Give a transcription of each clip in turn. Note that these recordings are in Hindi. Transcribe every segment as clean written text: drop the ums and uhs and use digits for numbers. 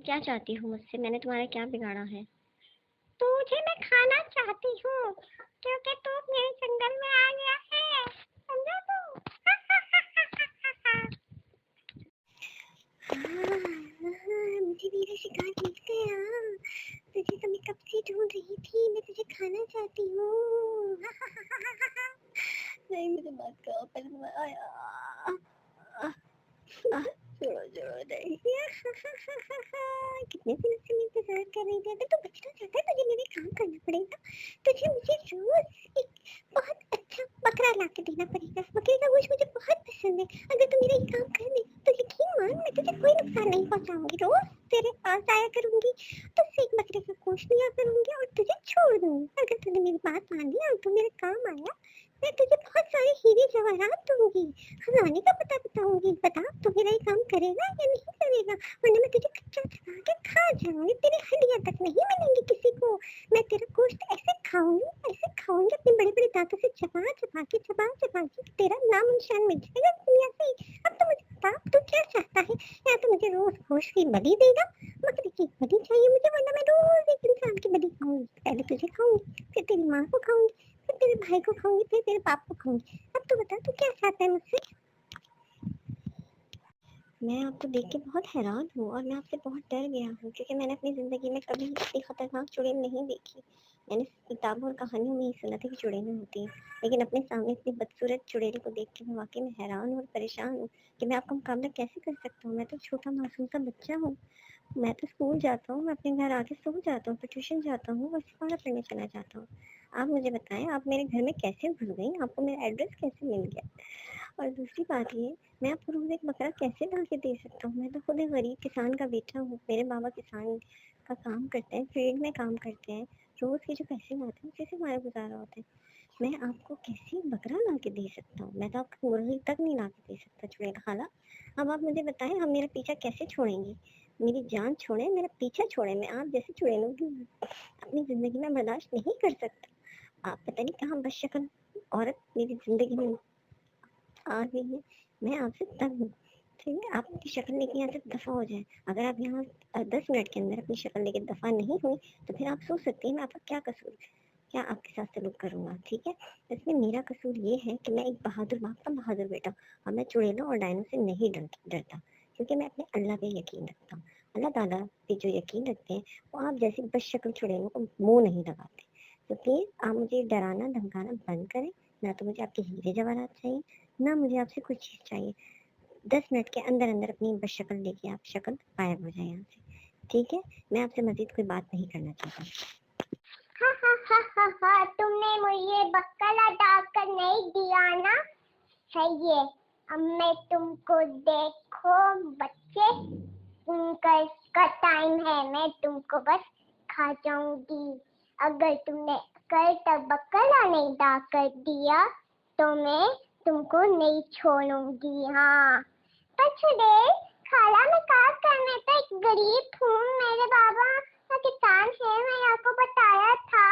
क्या चाहती हो मुझसे? मैंने तुम्हारा क्या बिगाड़ा है? तुझे मैं खाना चाहती हूँ क्योंकि तू मेरे जंगल में आ गया है, समझा तू? मुझे मेरा शिकार मिल गया। तुझे तो मैं कब से ढूंढ रही थी, मैं तुझे खाना चाहती हूँ। नहीं मुझे मत करो, पहले आया छोड़ो छोड़ो नहीं। कितने दिनों से मैं इंतजार कर रही थी। अगर तू बचना चाहता है तुझे मेरे काम करना पड़ेगा। तुझे मुझे रोज एक बहुत अच्छा बकरा ला के देना पड़ेगा। बकरे का गोश्त मुझे बहुत पसंद है। अगर तू मेरा ये काम कर दे तो यकीन मान मैं तुझे कोई नुकसान नहीं पहुंचाऊंगी। रोज तेरे पास आया करूंगी, तुझसे एक बकरे का गोश्त लिया करूंगी और तुझे छोड़ दूंगी। अगर तूने मेरी बात मान ली और तू मेरे काम आया, मैं तुझे बहुत सारे हीरे जवाहरात दूंगी, खजाने का पता बताऊंगी। बता तू मेरा ये काम करेगा या नहीं करेगा, वरना मैं तुझे कच्चा चबा के खा जाऊंगी। तेरी हड्डियां तक नहीं मिलेंगी किसी को। मैं तेरा गोश्त ऐसे खाऊंगी अपने बड़े बड़े दांतों से चबा के तेरा नाम निशान मिट जाएगा दुनिया से। अब तो मुझे बता तू क्या चाहता है? या तो मुझे रोज गोश्त की बलि देगा, बकरी की बलि चाहिए मुझे, वरना मैं रोज एक इंसान की बलि खाऊंगी। पहले तुझे खाऊंगी, फिर तेरी माँ को खाऊंगी, फिर तेरे भाई को खाऊंगी, फिर तेरे बाप को खाऊंगी। अब तो बता तू क्या चाहता है मुझसे? मैं आपको देख के बहुत हैरान हूँ और मैं आपसे बहुत डर गया हूँ, क्योंकि मैंने अपनी ज़िंदगी में कभी इतनी खतरनाक चुड़ैल नहीं देखी। मैंने किताबों और कहानियों में ही सुना था कि चुड़ैलें होती हैं, लेकिन अपने सामने इतनी बदसूरत चुड़ैल को देख के मैं वाकई में हैरान हूँ और परेशान हूँ कि मैं आपका मुकाबला कैसे कर सकता हूँ। मैं तो छोटा मासूम सा बच्चा हूँ। मैं तो स्कूल जाता हूँ, मैं अपने घर आके सो जाता हूँ, फिर ट्यूशन जाता हूँ और सितारा पढ़ने चला जाता हूँ। आप मुझे बताएं, आप मेरे घर में कैसे घुस गई? आपको मेरा एड्रेस कैसे मिल गया? और दूसरी बात ये, मैं आपको रोज एक बकरा कैसे ला के दे सकता हूँ? मैं तो खुद एक गरीब किसान का बेटा हूँ। मेरे बाबा किसान का काम करते हैं, फील्ड में काम करते हैं। रोज के जो पैसे लाते हैं उसी से हमारा गुजारा होता है। मैं आपको कैसे बकरा ला के दे सकता हूँ? मैं तो आपको मुर्गी तक नहीं ला के दे सकता चुड़ैल खाला। अब आप मुझे बताएं, हम मेरा पीछा कैसे छोड़ेंगे? मेरी जान छोड़े, मेरा पीछा छोड़े, मैं आप जैसे चुड़ैलों की अपनी जिंदगी में बर्दाश्त नहीं कर सकता। आप पता नहीं कहाँ बदशक्ल औरत मेरी जिंदगी में आ गई है। मैं आपसे तंग हूँ, ठीक है? आप अपनी शक्ल लेके यहाँ से दफा हो जाए। अगर आप यहाँ 10 मिनट के अंदर अपनी शक्ल लेके दफा नहीं हुई तो फिर आप सोच सकते हैं मैं आपका क्या कसूर, क्या आपके साथ सलूक करूँगा, ठीक है? इसमें मेरा कसूर ये है कि मैं एक बहादुर बाप का बहादुर बेटा हूँ और मैं चुड़ैलों और डायनों से नहीं डरता, क्योंकि मैं अपने अल्लाह पे यकीन रखता हूँ। अल्लाह ताला पे जो यकीन रखते हैं वो आप जैसी बदशक्ल चुड़ैलों को मुंह नहीं लगाते। तो प्लीज़ आप मुझे डराना धमकाना बंद करें। ना तो मुझे आपके हीरे जवाहरात चाहिए, ना मुझे आपसे कुछ चीज़ चाहिए। 10 मिनट के अंदर अंदर अपनी बदशक्ल लेके आप शक्ल गायब हो जाए यहाँ से, ठीक है? मैं आपसे मजीद कोई बात नहीं करना चाहता। तुमने मुझे बकरा डालकर नहीं दिया ना, सही है। अब मैं तुमको देखो बच्चे, का टाइम है, मैं तुमको बस खा जाऊंगी। अगर तुमने कल तक बकरा नहीं डालकर दिया तो मैं तुमको नहीं छोड़ूंगी। हाँ पछड़े खाला, मैं क्या करने तो एक गरीब हूँ, मेरे बाबा किसान है, मैं आपको बताया था।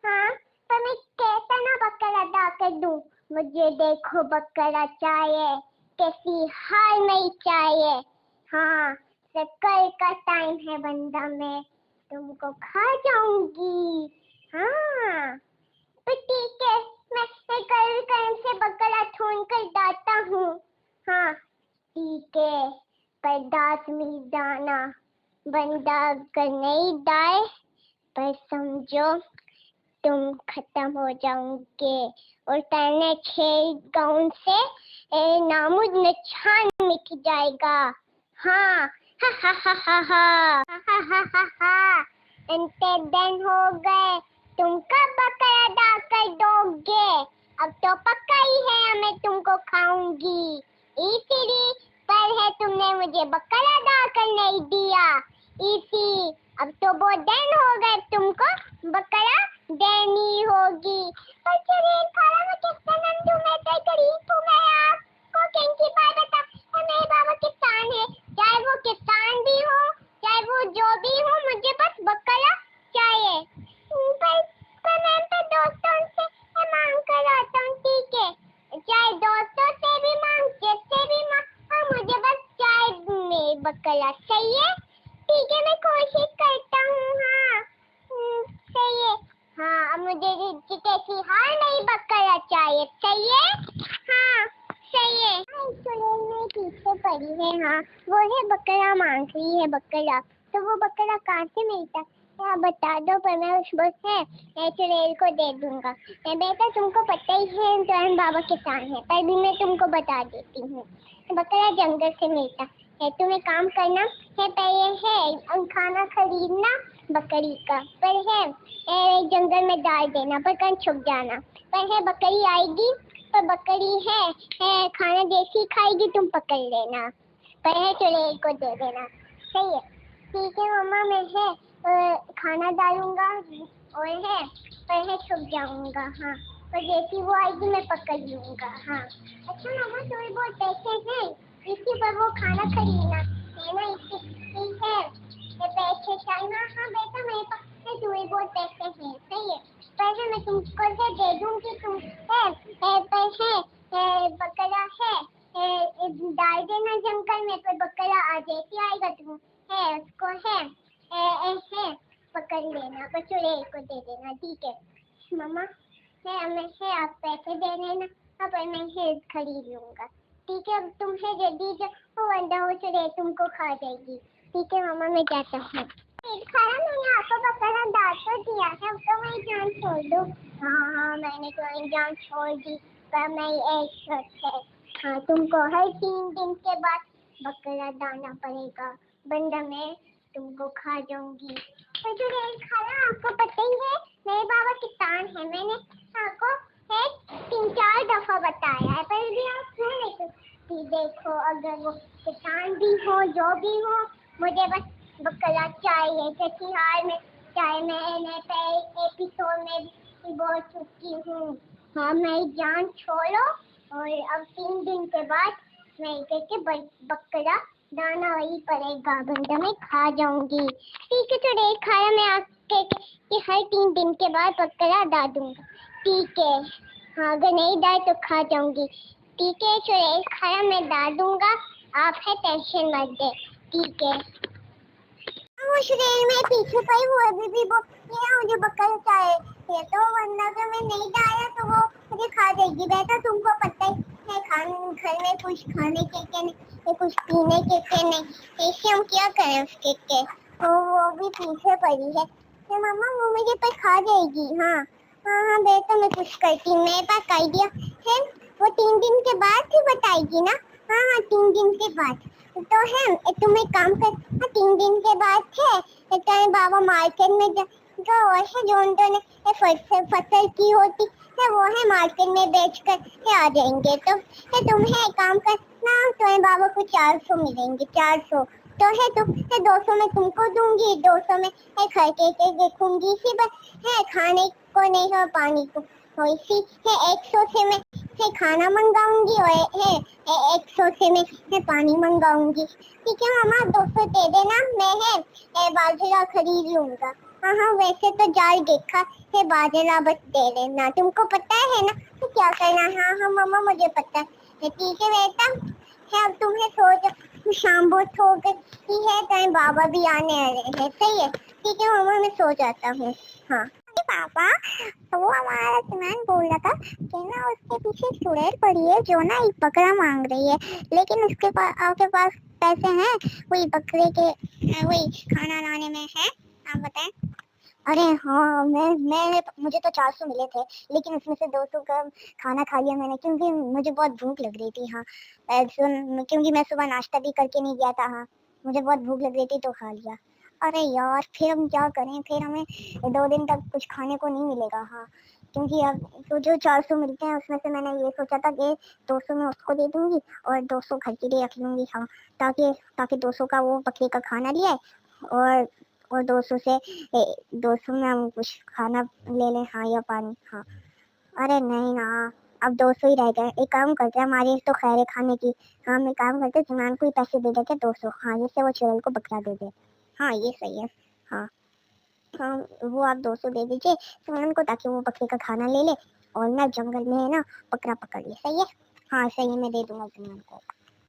हाँ पर मैं कहता ना बकरा डालकर दूं, मुझे देखो बकरा चाहिए, कैसी हाल नहीं चाहिए। हाँ कल का टाइम है बंदा, मैं तुमको खा जाऊंगी। हाँ तो ठीक है, मैं कल से बकरा ढूंढ कर लाता हूँ। हाँ ठीक है, पर दांत मिल जाना, बंदा अगर नहीं दाए पर समझो तुम खत्म हो जाओगे और तेरे खेल गाउन से नामुद निशान मिट जाएगा। हाँ हा हा हा हा हा हा हा हा हा। इतने दिन हो गए, तुम कब बकरा डालकर दोगे? अब तो पक्का ही है मैं तुमको खाऊंगी, इसीलिए पर है तुमने मुझे बकरा डालकर नहीं दिया। इसी अब तो बहुत दिन हो गए, तुमको बकरा देनी होगी। पर चलिए खाला, मैं किसका नाम दूं? मैं तो गरीब हूँ, मैं आपको किनकी बात बता? मेरे बाबा किसान है, चाहे वो किसान भी हो चाहे वो जो भी हो, मुझे बस बकरा चाहिए। पर मैं तो दोस्तों से मांग कर आता हूँ, ठीक है? चाहे दोस्तों से भी मांग, जिससे भी मांग, हाँ मुझे बस चाहिए बकरा, सही है? ठीक है मैं पड़ी है। हाँ, वो है बकरा मांग रही है बकरा, तो वो बकरा कहाँ से मिलता है आप बता दो, पर मैं उस बस है मैं चुड़ैल को दे दूंगा। बेटा तुमको पता ही है इमरान बाबा किसान है, पर भी मैं तुमको बता देती हूँ। बकरा जंगल से मिलता है, तुम्हें काम करना है, पहले है खाना खरीदना बकरी का, पर है जंगल में डाल देना, पर कहीं छुप जाना, पर है बकरी आएगी, पर बकरी है खाना जैसी खाएगी तुम पकड़ लेना, पर है चुड़ैल को दे देना। सही है? ठीक है मम्मा, मैं है खाना डालूंगा और है पर है छुप जाऊंगा। हाँ, पर जैसी वो आएगी मैं पकड़ लूंगा। हाँ अच्छा मम्मा, थोड़े बहुत पैसे हैं इसी पर वो खाना खरीदना है ना, इसके ठीक है ये पैसे चाहिए। हाँ बेटा मेरे पास थोड़े बहुत पैसे हैं। सही है? पैसे मैं तुमको से दे दूंगी, तुम है पैसे बकरा है डाल देना जंगल में, पर बकरा आ जैसे आएगा तुम है उसको है ऐसे पकड़ लेना, पर चुड़ैल को दे देना। ठीक है मम्मा? है हमें है आप पैसे दे देना, अब मैं है खरीद लूंगा। ठीक है, अब तुम है जल्दी जाओ वरना वो चुड़ैल तुमको खा जाएगी। ठीक है मम्मा, मैं जाता हूँ। खाना मैंने आपको बकरा डाल तो दिया है, अब तो मैं जान छोड़ दूँ। हाँ मैंने तो जान छोड़ दी, पर मैं एक शर्त है। हाँ, तुमको हर 3 दिन के बाद बकरा डालना पड़ेगा, वरना मैं तुमको खा जाऊंगी। तो चुड़ैल खाना आपको पता ही है मेरे बाबा किसान है, मैंने आपको है 3-4 दफा बताया है, पर भी आप क्यों नहीं सुनती। देखो अगर वो किसान भी हो जो भी हो, मुझे बस बकरा चाहिए। जैसी हाल में चाहे मैंने पहले एपिसोड में भी बोल चुकी हूँ। हाँ मैं जान छोड़ो, और अब 3 दिन के बाद मैं के बकरा दाना वही पड़ेगा, बंदा मैं खा जाऊंगी। ठीक है चुड़ैल खाया मैं आपके कि हर 3 दिन के बाद बकरा डाल दूंगा। ठीक है? हाँ अगर नहीं डाल तो खा जाऊंगी। ठीक है चुड़ैल खाया मैं डाल दूंगा, आप है टेंशन मत दे। ठीक है? वो चुड़ैल में पीछे पड़ी, वो अभी भी वो ये मुझे बकरा चाहिए, तो वरना अगर मैं नहीं डाला तो वो मुझे खा जाएगी। बेटा तुमको पता ही है घर में कुछ खाने के नहीं, कुछ पीने के नहीं, ऐसे हम क्या करें उसके के, तो वो भी पीछे पड़ी है। तो मम्मा वो मुझे पर खा जाएगी। हाँ हाँ बेटा मैं कुछ करती हूँ, मेरे पास आइडिया है, वो 3 दिन के बाद ही बताएगी ना। हाँ 3 दिन के बाद तो है, तुम एक काम कर, 3 दिन के बाद है तेरे बाबा मार्केट में जो है जो उन्होंने फसल की होती है वो है मार्केट में बेच कर आ जाएंगे, तो है तुम है काम कर ना, तुम्हारे बाबा को 400 मिलेंगे। 400 तो है तुम है 200 में तुमको दूंगी, 200 में है खा के देखूंगी, इसी पर है खाने को नहीं और पानी को, और इसी है 100 से मैं है खाना मंगाऊंगी और है 100 से मैं पानी मंगाऊंगी। ठीक है मामा 200 दे देना, मैं है बाजरा खरीद लूंगा। हाँ वैसे तो जाल देखा है, बाजरा बस दे देना, तुमको पता है ना तो क्या करना। हाँ मामा मुझे पता है। ठीक है बेटा है, अब तुम्हें सो जाओ, शाम बहुत हो गई है, कहीं बाबा भी आने वाले हैं। सही है? ठीक है मामा मैं सो जाता हूँ। हाँ पापा, तो वो हमारा सिमरन बोल रहा था कि ना उसके पीछे एक चुड़ैल पड़ी है जो ना एक बकरा मांग रही है, लेकिन उसके पास आपके पास पैसे हैं वही बकरे के वही खाना लाने में है, आप बताएं। अरे हाँ मैं मुझे तो 400 मिले थे, लेकिन उसमें से 200 का खाना खा लिया मैंने, क्योंकि मुझे बहुत भूख लग रही थी। हाँ क्योंकि मैं सुबह नाश्ता भी करके नहीं गया था। हाँ मुझे बहुत भूख लग रही थी तो खा लिया। अरे यार फिर हम क्या करें, फिर हमें 2 दिन तक कुछ खाने को नहीं मिलेगा। हाँ क्योंकि अब तो जो 400 मिलते हैं उसमें से मैंने ये सोचा था कि 200 में उसको दे दूंगी और 200 घर के लिए रख लूंगी। हाँ ताकि ताकि 200 का वो बकरे का खाना लिया और 200 से 200 में हम कुछ खाना ले लें। हाँ या पानी। हाँ अरे नहीं ना, अब 200 ही रह गए। एक काम करते हैं, हमारी तो खैर है खाने की। हाँ मैं काम करते जुमान को ही पैसे दे देते 200, हाँ जिससे वो चुड़ैल को बकरा दे दे। हाँ ये सही है। हाँ हाँ वो आप 200 दे दीजिए जुमान को, ताकि वो बकरे का खाना ले ले और ना जंगल में है ना बकरा पकड़ ले। सही है? हाँ सही है, मैं दे दूंगा जुमान को।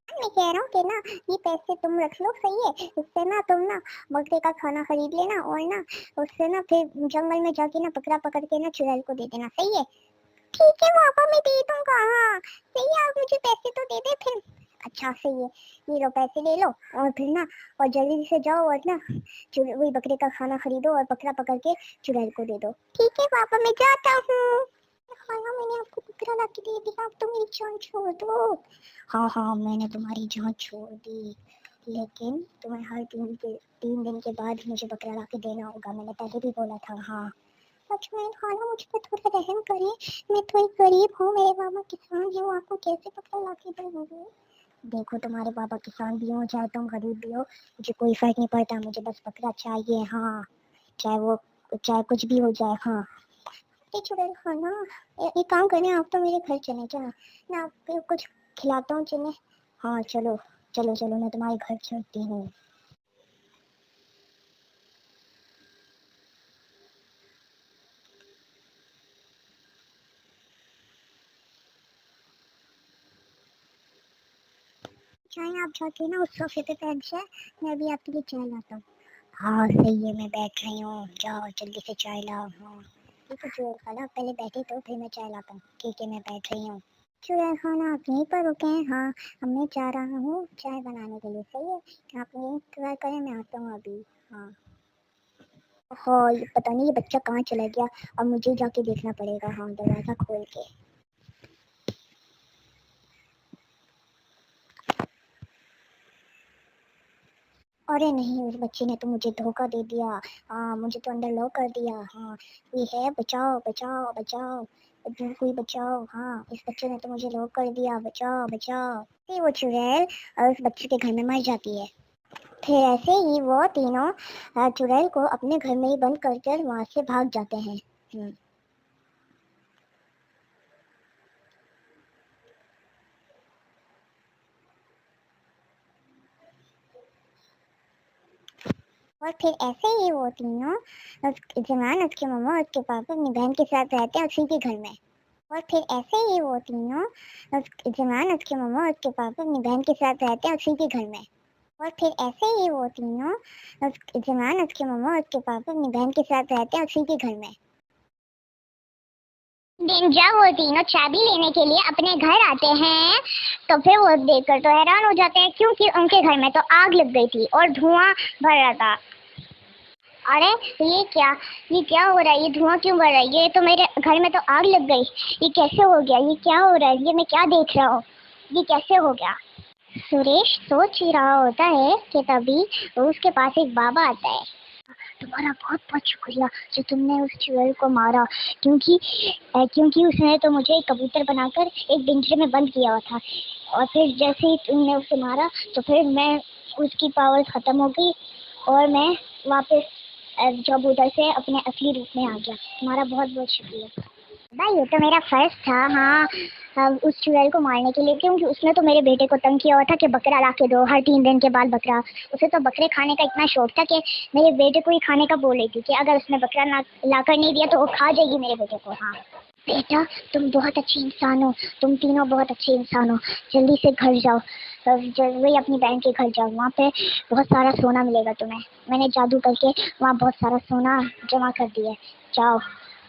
मैं कह रहा हूँ कि ना ये पैसे तुम रख लो। सही है? इससे ना तुम ना बकरे का खाना खरीद लेना और ना उससे ना फिर जंगल में जाके ना बकरा पकड़ के ना चुड़ैल को दे देना। सही है? ठीक है पापा मैं दे दूंगा। हाँ सही है, आप मुझे पैसे तो दे दे फिर। अच्छा से ये लो पैसे ले लो और फिर ना और जल्दी से जाओ और ना वही बकरे का खाना खरीदो और बकरा पकड़ के चुड़ैल को दे दो। ठीक है पापा मैं जाता हूँ। खाना मैंने आपको बकरा ला के दे दिया, अब तो मेरी जान छोड़ दो। हाँ हाँ मैंने तुम्हारी जान छोड़ दी, लेकिन तुम्हें हर 3 दिन के बाद मुझे बकरा ला के देना होगा, मैंने पहले भी बोला था। हाँ लक्ष्मण खाना मुझ पर थोड़ा रहम करिए, मैं थोड़ी गरीब हूँ, मेरे बाबा किसान है, वो आपको कैसे बकरा ला के देंगे। देखो तुम्हारे बाबा किसान भी हो चाहे तुम गरीब भी हो, मुझे कोई फर्क नहीं पड़ता, मुझे बस बकरा चाहिए। हाँ चाहे कुछ भी हो जाए। हाँ चुड़ैल खाना एक काम करें, आप तो मेरे घर चले जाओ, मैं आपको कुछ खिलाता हूँ चले। हाँ चलो चलो चलो मैं तुम्हारे घर चलती हूँ। चाहे आप जाके ना उस सोफे पे बैठ जाए, मैं अभी आपके लिए चाय लाता हूँ। हाँ सही है मैं बैठ रही हूँ, जाओ जल्दी से चाय लाओ। हाँ ठीक है चुड़ैल खाना पहले बैठे तो फिर मैं चाय लाता हूँ। ठीक है मैं बैठ रही हूँ। चुड़ैल खाना आप यहीं पर रुके हैं? हाँ अब मैं जा रहा हूँ चाय बनाने के लिए। सही है आप यहीं इंतजार करें, मैं आता हूँ अभी। हाँ हाँ ये पता नहीं ये बच्चा कहाँ चला गया, अब मुझे जाके देखना पड़ेगा। हाँ दरवाजा खोल के। अरे नहीं उस बच्चे ने तो मुझे धोखा दे दिया। हाँ मुझे तो अंदर लॉक कर दिया। हाँ ये है बचाओ बचाओ बचाओ, कोई बचाओ। हाँ इस बच्चे ने तो मुझे लॉक कर दिया, बचाओ बचाओ। फिर वो चुड़ैल उस बच्चे के घर में मर जाती है। फिर ऐसे ही वो तीनों चुड़ैल को अपने घर में ही बंद कर वहां से भाग जाते हैं। और फिर ऐसे ही वो तीनों जमान उसके मम्मा और उसके पापा अपनी बहन के साथ रहते हैं उसी के घर में। और फिर ऐसे ही वो तीनों जमान उसके मम्मा और उसके पापा अपनी बहन के साथ रहते हैं उसी के घर में। और फिर ऐसे ही वो तीनों जमान उसके मम्मा और उसके पापा अपनी बहन के साथ रहते हैं उसी के घर में। दिन जब वो तीनों चाबी लेने के लिए अपने घर आते हैं तो फिर वो देखकर तो हैरान हो जाते हैं क्योंकि उनके घर में तो आग लग गई थी और धुआं भर रहा था। अरे ये क्या हो रहा है, ये धुआं क्यों भर रहा है, ये तो मेरे घर में तो आग लग गई, ये कैसे हो गया, ये क्या हो रहा है, ये मैं क्या देख रहा हूँ, ये कैसे हो गया। सुरेश सोच ही रहा होता है कि तभी उसके पास एक बाबा आता है। तुम्हारा बहुत बहुत शुक्रिया जो तुमने उस चुड़ैल को मारा, क्योंकि उसने तो मुझे एक कबूतर बनाकर एक पिंजरे में बंद किया हुआ था, और फिर जैसे ही तुमने उसे मारा तो फिर मैं उसकी पावर खत्म हो गई और मैं वापस जब उधर से अपने असली रूप में आ गया। तुम्हारा बहुत बहुत शुक्रिया भाई, ये तो मेरा फर्ज था। हाँ उस चुड़ैल को मारने के लिए, क्योंकि उसने तो मेरे बेटे को तंग किया हुआ था कि बकरा ला के दो, हर 3 दिन के बाद बकरा। उसे तो बकरे खाने का इतना शौक था कि मेरे बेटे को ही खाने का बोल रही थी कि अगर उसने बकरा ला कर नहीं दिया तो वो खा जाएगी मेरे बेटे को। हाँ बेटा तुम बहुत अच्छे इंसान हो, तुम तीनों बहुत अच्छे इंसान हो, जल्दी से घर जाओ, वही अपनी बहन के घर जाओ, वहाँ पे बहुत सारा सोना मिलेगा तुम्हें, मैंने जादू करके वहाँ बहुत सारा सोना जमा कर दिया, जाओ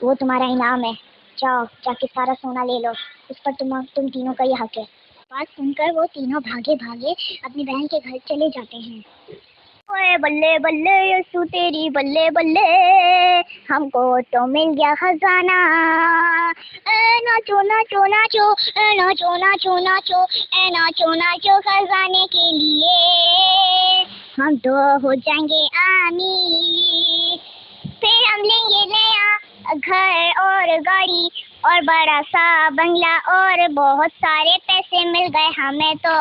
वो तुम्हारा इनाम है, जाओ जाके सारा सोना ले लो, उस पर तुम तीनों का ही हक है। बात सुनकर वो तीनों भागे भागे अपनी बहन के घर चले जाते हैं। ओए बल्ले बल्ले यसु तेरी बल्ले बल्ले, हमको तो मिल गया खजाना, नाचो नाचो नाचो नाचो नाचो नाचो नाचो नाचो खजाने के लिए हम तो हो जाएंगे आमीर, फिर हम लेंगे नया घर और गाड़ी और बड़ा सा बंगला और बहुत सारे पैसे मिल गए हमें तो।